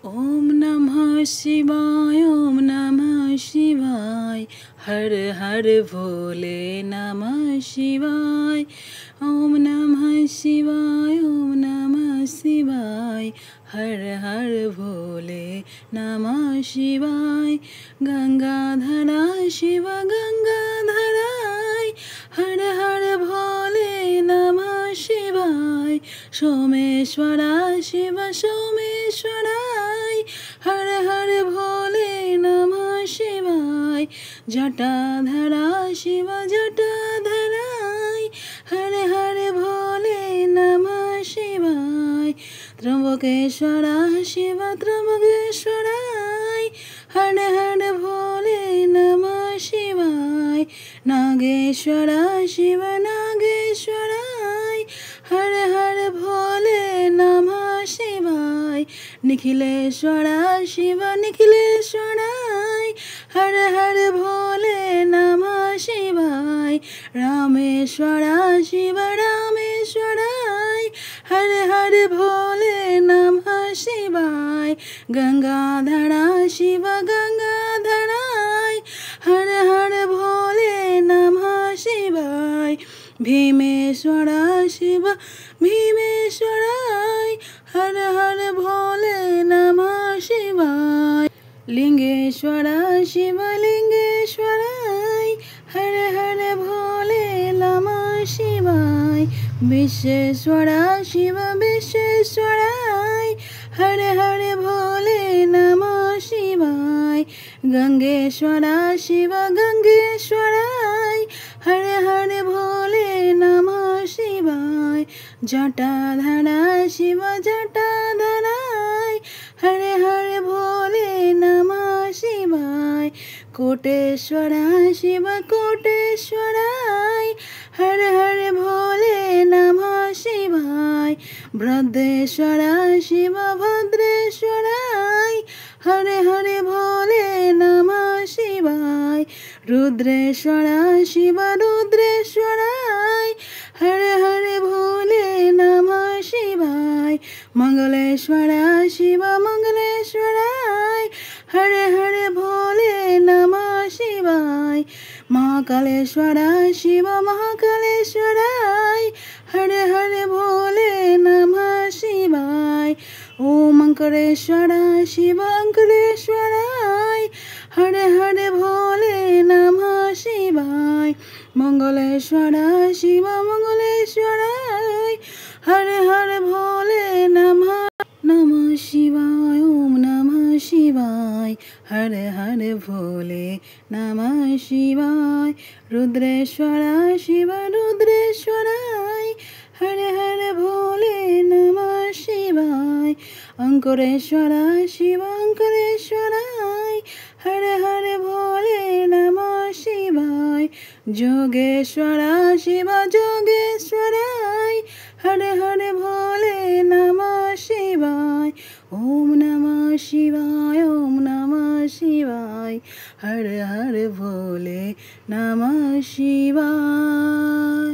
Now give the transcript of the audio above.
ओम नमः शिवाय, ओम नमः शिवाय, हर हर भोले नमः शिवाय। ओम नमः शिवाय, ओम नमः शिवाय, हर हर भोले नमः शिवाय। गंगाधरा शिव गंगाधराय, हर हर भोले नमः शिवाय। सोमेश्वरा शिव सोमेश्वराय, हर हर भोले नमः शिवाय। जटाधरा शिव जटाधराय, हर हर भोले नमः शिवाय। त्र्यंबकेश्वरा शिव त्र्यंबकेश्वराय, हर हर भोले नमः शिवाय। नागेश्वरा शिव नागेश्वराय, हर हर भोले नमः शिवाय। निखिलेश्वरा शिव निखिलेश्वराय, हर हर भोले नमः शिवाय। रामेश्वरा शिव रामेश्वराय, हर हर भोले नमः शिवाय। गंगाधरा शिव गंगाधराय, हर हर भोले नमः शिवाय। भीमेश्वरा शिव भीमेश्वराय, हर हर भोले नमः शिवाय। लिंगेश्वरा शिव लिंगेश्वराय, हर हर भोले नमः शिवाय। विश्वेश्वरा शिव विश्वेश्वराय, हर हर भोले नमः शिवाय। गंगेश्वरा शिव गंगेश्वराय, हर हर भोले नमः शिवाय। जटाधरा शिव जटाधराय, हर हर भोले नमः शिवाय। कोटेश्वरा शिव कोटेश्वराय, हर हर भोले नमः शिवाय। भद्रेश्वरा शिव भद्रेश्वराय, हर हर भोले नमः शिवाय। रुद्रेश्वरा शिव रुद्रेश्वराय, हर हर भोले नमः शिवाय। मंगलेश्वरा शिव मंगलेश्वराय, हर हर भोले नमः शिवाय। महाकालेश्वरा शिव महाकालेश्वराय, हर हर भोले नमः शिवाय। ओम अंकरेश्वरा शिव अंकरेश्वराय, हर हर भोले नमः शिवाय। मंगलेश्वरा शिव मंगलेश्वराय, हर हर भोले नमः शिवाय। ओम नमः शिवाय, हर हर भोले नमः शिवाय। रुद्रेश्वरा शिव रुद्रेश्वराय, हर हर भोले नमः शिवाय। अंकुरेश्वरा शिव अंकुरेश्वराय, हर हर भोले नमः शिवाय। जोगेश्वरा शिव जोगेश्वराय, हर हर भोले नमः शिवाय। ओम नमः शिवाय, ओम नमः शिवाय, हर हर भोले नमः शिवाय।